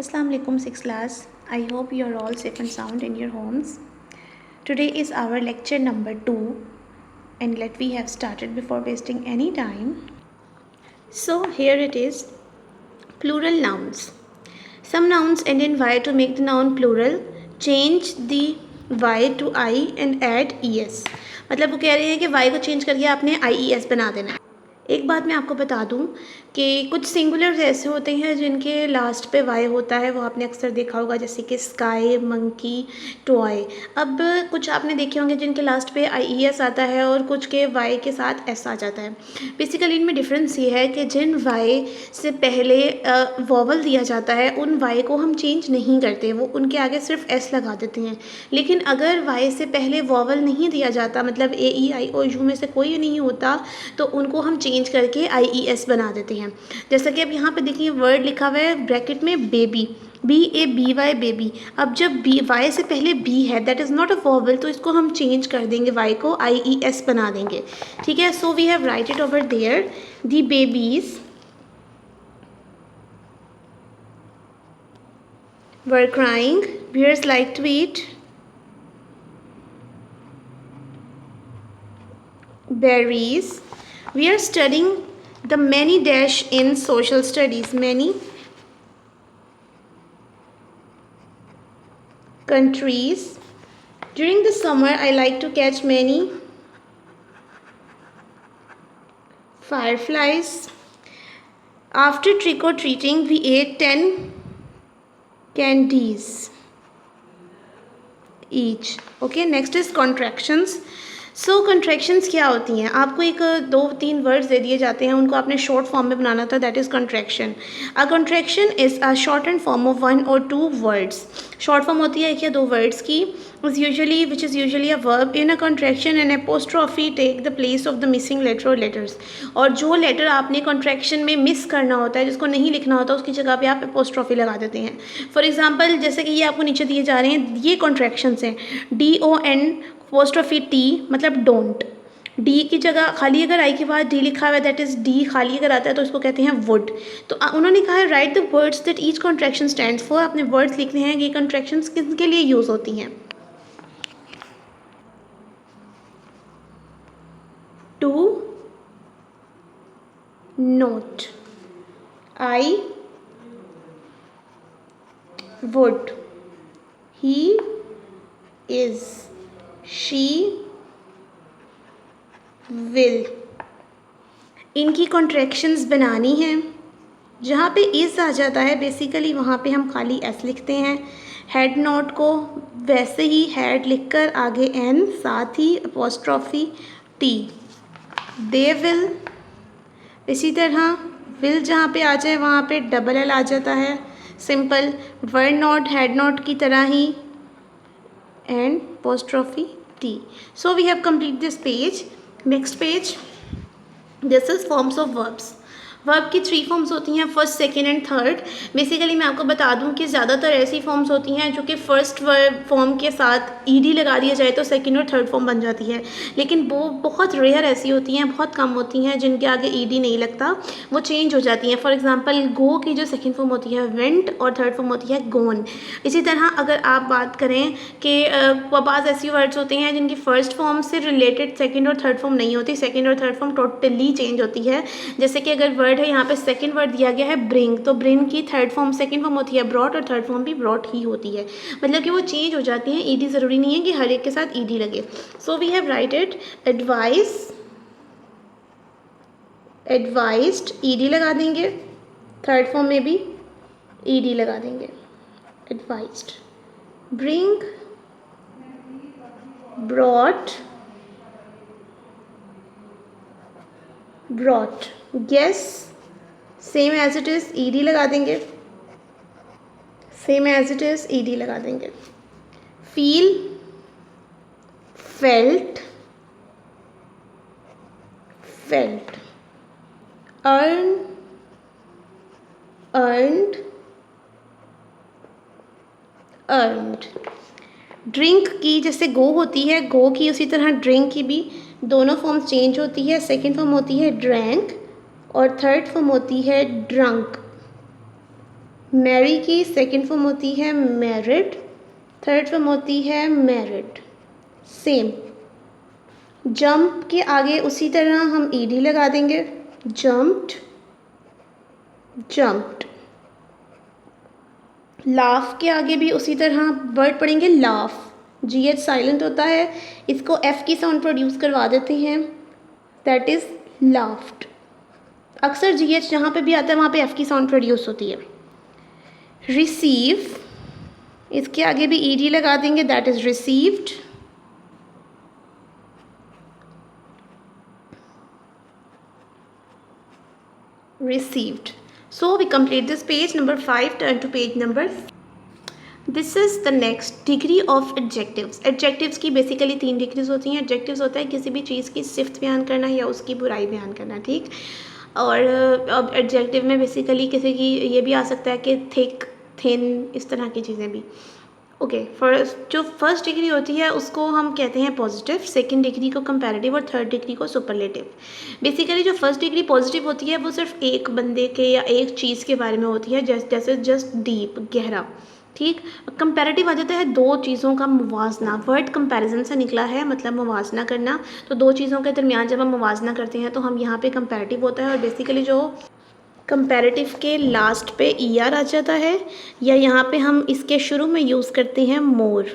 Assalamu alaikum 6th class. I hope you are all safe and sound in your homes. Today is our lecture number 2 and let we have started before wasting any time. So here it is, plural nouns. Some nouns end in y to make the noun plural. Change the y to I and add es. मतलब वो कह रहे हैं कि y को change करके आपने ies बना देना है. एक बात मैं आपको बता दूं कि कुछ सिंगुलर्स ऐसे होते हैं जिनके लास्ट पे वाई होता है, वो आपने अक्सर देखा होगा, जैसे कि स्काई, मंकी, टॉय. अब कुछ आपने देखे होंगे जिनके लास्ट पे IES आता है और कुछ के वाई के साथ एस आ जाता है. बेसिकली इनमें डिफरेंस ये है कि जिन वाई से पहले वॉवल दिया जाता है उन वाई को हम चेंज नहीं करते, वो उनके आगे सिर्फ एस लगा देते हैं. लेकिन अगर वाई से पहले वॉवल नहीं दिया जाता, मतलब AEIOU में से कोई नहीं होता, तो उनको हम चेंज करके IES बना देते हैं. जैसा कि अब यहाँ पे देखिए वर्ड लिखा हुआ है ब्रैकेट में बेबी, BABY बेबी. अब जब वाई से पहले बी है, that is not a vowel, तो इसको हम चेंज कर देंगे, वाई को IES बना देंगे. ठीक है. So we have write it over there, the babies were crying, bears like to eat berries. We are studying the many dash in social studies. Many countries. During the summer, I like to catch many fireflies. After trick or treating, we ate 10 candies each. Okay, next is contractions. So contractions क्या होती हैं? आपको एक 2-3 words दे दिए जाते हैं, उनको आपने शॉर्ट फॉर्म में बनाना था, that is contraction. A contraction is a short and form of 1 or 2 words. Short form होती है 1 या 2 वर्ड्स की, which is usually a verb. In a contraction an apostrophe take the place of the missing letter or letters. और जो letter आपने contraction में miss करना होता है, जिसको नहीं लिखना होता, उसकी जगह पे आप एपोस्ट्रॉफी लगा देते हैं. फॉर एग्जाम्पल, जैसे कि ये आपको नीचे दिए जा रहे हैं, ये कॉन्ट्रैक्शंस हैं. DON अपोस्ट्रोफी T मतलब डोंट. डी की जगह खाली अगर आई के बाद डी लिखा हुआ है, दैट इज़ डी खाली अगर आता है तो इसको कहते हैं वुड. तो उन्होंने कहा है write the words that each contraction stands for. आपने वर्ड्स लिखने हैं, ये कॉन्ट्रैक्शंस किसके लिए यूज़ होती हैं. To note, I would, he is, she will. इनकी कॉन्ट्रैक्शंस बनानी हैं. जहाँ पे इज़ आ जाता है बेसिकली वहाँ पे हम खाली एस लिखते हैं. हेड नोट को वैसे ही हेड लिखकर आगे एन, साथ ही अपोस्ट्रॉफी टी. दे विल, इसी तरह विल जहाँ पे आ जाए वहाँ पे डबल एल आ जाता है. Simple word note head note की तरह ही, and apostrophe T. So we have completed this page. Next page, this is forms of verbs. Verb की 3 फॉर्म्स होती हैं, first, second and third. Basically मैं आपको बता दूं कि ज़्यादातर ऐसी फॉर्म्स होती हैं जो कि फर्स्ट वर्ब फॉर्म के साथ ईडी लगा दिया जाए तो सेकेंड और थर्ड फॉर्म बन जाती है. लेकिन वो बहुत रेयर ऐसी होती हैं, बहुत कम होती हैं जिनके आगे ईडी नहीं लगता, वो चेंज हो जाती हैं. फॉर एग्जांपल गो की जो सेकेंड फॉर्म होती है वेंट और थर्ड फॉर्म होती है गोन. इसी तरह अगर आप बात करें कि बाज़ ऐसी वर्ड्स होते हैं जिनकी फर्स्ट फॉर्म से रिलेटेड सेकेंड और थर्ड फॉर्म नहीं होती, सेकेंड और थर्ड फॉर्म टोटली चेंज होती है. जैसे कि अगर वर्ड है, यहाँ पे सेकंड वर्ड दिया गया है ब्रिंग, तो ब्रिंग की थर्ड फॉर्म सेकंड फॉर्म होती है ब्रॉट और थर्ड फॉर्म भी ब्रॉट ही होती है. मतलब कि वो चेंज हो जाती हैं. ईडी ज़रूरी नहीं है कि हर एक के साथ ईडी लगे. So we have write it advice, advised ED लगा देंगे, थर्ड फॉर्म में भी ईडी लगा देंगे, advised. Bring, brought, brought. Guess same as it is ED लगा देंगे, same as it is ED लगा देंगे. Feel, felt, felt. Earn, earned, earned. Drink की जैसे गो होती है, गो की उसी तरह ड्रिंक की भी दोनों फॉर्म चेंज होती है. सेकेंड फॉर्म होती है ड्रैंक और थर्ड फॉर्म होती है ड्रंक. मैरी की सेकंड फॉर्म होती है मैरिड, थर्ड फॉर्म होती है मैरिड। सेम जंप के आगे उसी तरह हम ईडी लगा देंगे, जंप्ड, जंप्ड। लाफ के आगे भी उसी तरह वर्ड पढ़ेंगे लाफ, जी एच साइलेंट होता है, इसको एफ की साउंड प्रोड्यूस करवा देते हैं, दैट इज़ लाफ्ड। अक्सर जी एच जहाँ पे भी आता है वहाँ पे एफ की साउंड प्रोड्यूस होती है। रिसीव, इसके आगे भी ईडी लगा देंगे, that is received. Received. So we complete this page number 5. Turn to page number. This is the next degree of adjectives. Adjectives की basically 3 डिग्रीज होती हैं। Adjectives होता है किसी भी चीज़ की सिफ्त बयान करना या उसकी बुराई बयान करना, ठीक। और अब एडजेक्टिव में बेसिकली किसी की ये भी आ सकता है कि थिक, थिन, इस तरह की चीज़ें भी। ओके, जो फर्स्ट डिग्री होती है उसको हम कहते हैं पॉजिटिव, सेकंड डिग्री को कंपैरेटिव और थर्ड डिग्री को सुपरलेटिव। बेसिकली जो फर्स्ट डिग्री पॉजिटिव होती है वो सिर्फ एक बंदे के या एक चीज़ के बारे में होती है, जैसे जस्ट डीप, गहरा, ठीक। कंपैरेटिव आ जाता है दो चीज़ों का मुवाजना, वर्ड कंपैरिजन से निकला है, मतलब मुवाजना करना। तो दो चीज़ों के दरमियान जब हम मुवाजना करते हैं तो हम यहाँ पे कंपैरेटिव होता है। और बेसिकली जो कंपैरेटिव के लास्ट पे ईआर आ जाता है, या यहाँ पे हम इसके शुरू में यूज़ करते हैं मोर,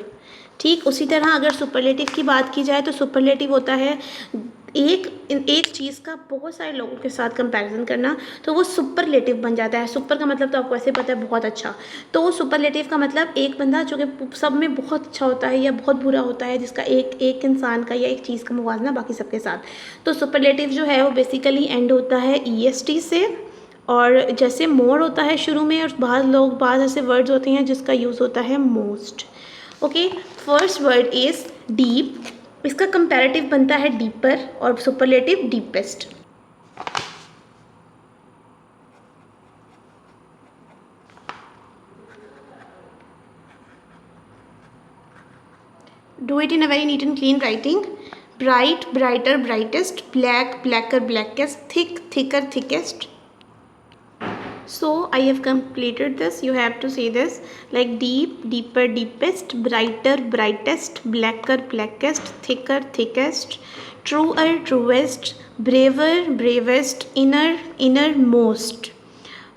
ठीक। उसी तरह अगर सुपरलेटिव की बात की जाए तो सुपरलेटिव होता है एक चीज़ का बहुत सारे लोगों के साथ कंपैरिजन करना, तो वो सुपरलेटिव बन जाता है। सुपर का मतलब तो आपको ऐसे पता है, बहुत अच्छा। तो सुपरलेटिव का मतलब एक बंदा जो कि सब में बहुत अच्छा होता है या बहुत बुरा होता है, जिसका एक इंसान का या एक चीज़ का मुवाजना बाकी सबके साथ। तो सुपरलेटिव जो है वो बेसिकली एंड होता है EST से, और जैसे मोर होता है शुरू में, और बाद ऐसे वर्ड्स होते हैं जिसका यूज़ होता है most. Okay, first word is deep, इसका कंपैरेटिव बनता है डीपर और superlative deepest. Do it in a very neat and clean writing. Bright, brighter, brightest. Black, blacker, blackest. Thick, thicker, thickest. So I have completed this. You have to say this like deep, deeper, deepest, brighter, brightest, blacker, blackest, thicker, thickest, truer, truest, braver, bravest, inner, innermost,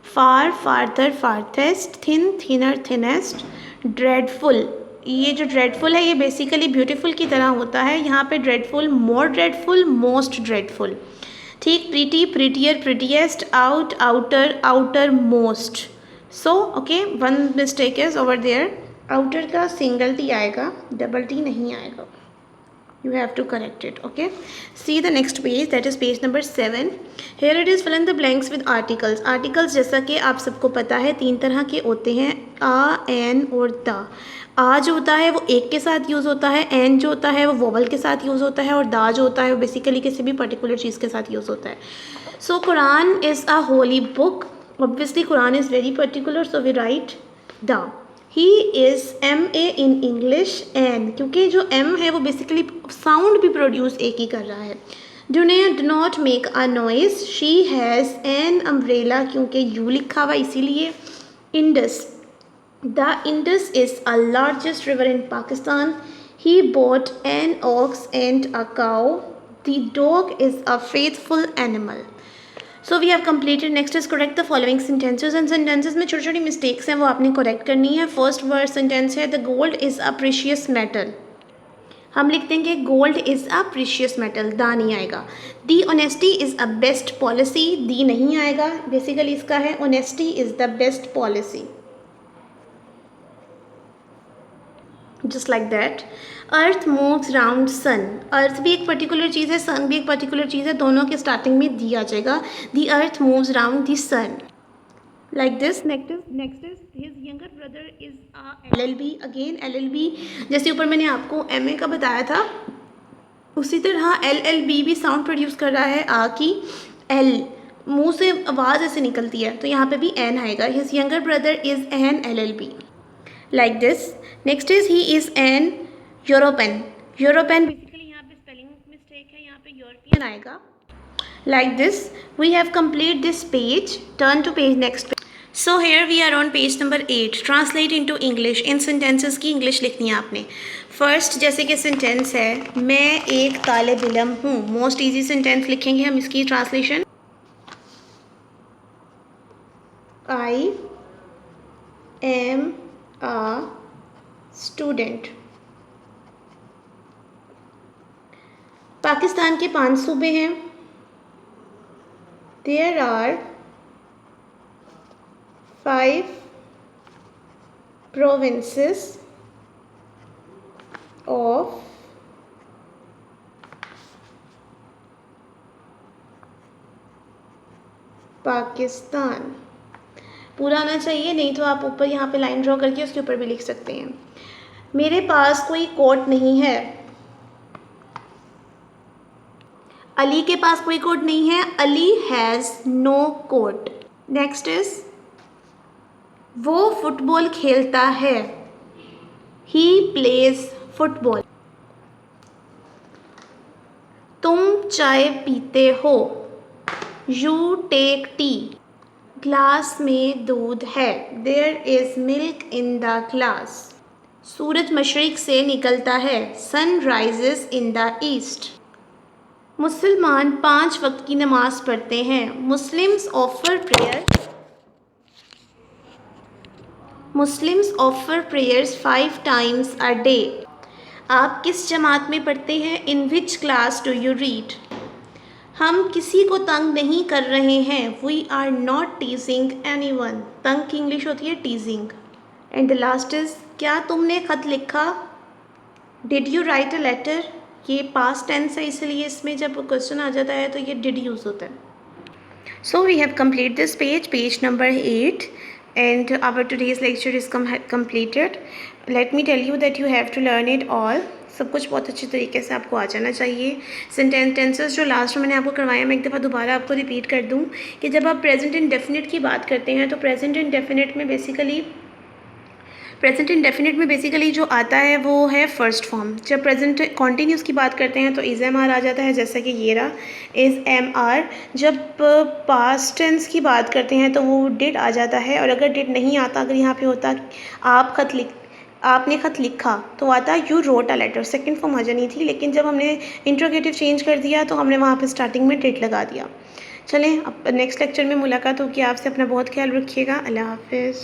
far, farther, farthest, thin, thinner, thinnest, dreadful। ये जो dreadful है ये basically beautiful की तरह होता है, यहाँ पे dreadful, more dreadful, most dreadful, ठीक। Pretty, prettier, prettiest, out, outer, outermost. So okay, one mistake is over there, outer का सिंगल टी आएगा, डबल टी नहीं आएगा। You have to correct it. Okay, see the next page, that is page number 7. Here it is, fill in the blanks with articles. Articles जैसा कि आप सबको पता है 3 तरह के होते हैं, आ, एन और दा। आ जो होता है वो एक के साथ यूज़ होता है, एन जो होता है वो वोवल के साथ यूज़ होता है, और दा जो होता है वो बेसिकली किसी भी पर्टिकुलर चीज़ के साथ यूज़ होता है। So Quran is a holy book, obviously Quran is very particular, so we write the. He is MA in English, N, क्योंकि जो M है वो बेसिकली साउंड भी प्रोड्यूस एक ही कर रहा है। Do not make a noise, she has an umbrella, क्योंकि यू लिखा हुआ इसीलिए। Indus, the Indus is a largest river in Pakistan. He bought an ox and a cow, the dog is a faithful animal. So we have completed. Next is correct the following sentences, and sentences में छोटी छोटी mistakes हैं वो आपने correct करनी है। First word sentence है the gold is a precious metal, हम लिख देंगे gold is a precious metal, the नहीं आएगा। The honesty is a best policy, the नहीं आएगा, बेसिकली इसका है honesty is the best policy, just like that. Earth moves round sun, earth भी एक पर्टिकुलर चीज़ है, सन भी एक पर्टिकुलर चीज़ है, दोनों के स्टार्टिंग में दी आ जाएगा। The earth moves round the sun, like this। next is his younger brother is a LLB, again LLB जैसे ऊपर मैंने आपको MA का बताया था, उसी तरह LLB भी साउंड प्रोड्यूस कर रहा है आ की, L मुंह से आवाज़ ऐसे निकलती है, तो यहाँ पे भी N आएगा। his younger brother is an LLB, like this। next is he is an European, European basically यहाँ पे स्पेलिंग मिस्टेक है, यहाँ पे यूरोपियन आएगा, like this। we have complete this page, turn to page next page। So here we are on page number 8. Translate into English. इन sentences की English लिखनी है आपने. फर्स्ट जैसे कि सेंटेंस है, मैं एक तालिब इल्म हूँ. मोस्ट ईजी सेंटेंस लिखेंगे हम इसकी translation. I am a student. Pakistan के 5 सूबे हैं. There are 5 provinces of Pakistan. पूरा आना चाहिए, नहीं तो आप ऊपर यहाँ पे लाइन ड्रॉ करके उसके ऊपर भी लिख सकते हैं. मेरे पास कोई कोट नहीं है. अली के पास कोई कोट नहीं है. Ali has no coat. Next is वो फुटबॉल खेलता है. He plays football. तुम चाय पीते हो. You take T. ग्लास में दूध है. There is milk in the glass. सूरज मशरिक से निकलता है. Sun rises in the east. मुसलमान 5 वक्त की नमाज पढ़ते हैं. Muslims offer prayers 5 times a day. आप किस जमात में पढ़ते हैं. In which class do you read. हम किसी को तंग नहीं कर रहे हैं. We are not teasing anyone. तंग की इंग्लिश होती है teasing. And the last is क्या तुमने ख़त लिखा. Did you write a letter. ये पास्ट टेंस है, इसलिए इसमें जब क्वेश्चन आ जाता है तो ये डिड यूज़ होता है. So we have complete this page number 8 and our today's lecture is completed. Let me tell you that you have to learn it all. सब कुछ बहुत अच्छे तरीके से आपको आ जाना चाहिए. सेंटेंसेस जो लास्ट में मैंने आपको करवाया, मैं एक दफ़ा दोबारा आपको रिपीट कर दूं कि जब आप प्रेजेंट इंडेफिनिट की बात करते हैं तो प्रेजेंट इंडेफिनिट में बेसिकली जो आता है वो है फर्स्ट फॉर्म. जब प्रेजेंट कॉन्टीन्यूस की बात करते हैं तो इज़ एम आर आ जाता है, जैसा कि ये रहा इज़ एम आर. जब पास्ट टेंस की बात करते हैं तो वो डिड आ जाता है. और अगर डिड नहीं आता, अगर यहाँ पे होता आपने ख़त लिखा तो आता you wrote a letter. Second form आ जानी थी, लेकिन जब हमने इंट्रोगेटिव चेंज कर दिया तो हमने वहाँ पे स्टार्टिंग में डिड लगा दिया. चलें, अब नेक्स्ट लेक्चर में मुलाकात होगी आपसे. अपना बहुत ख्याल रखिएगा. अल्लाह हाफिज़.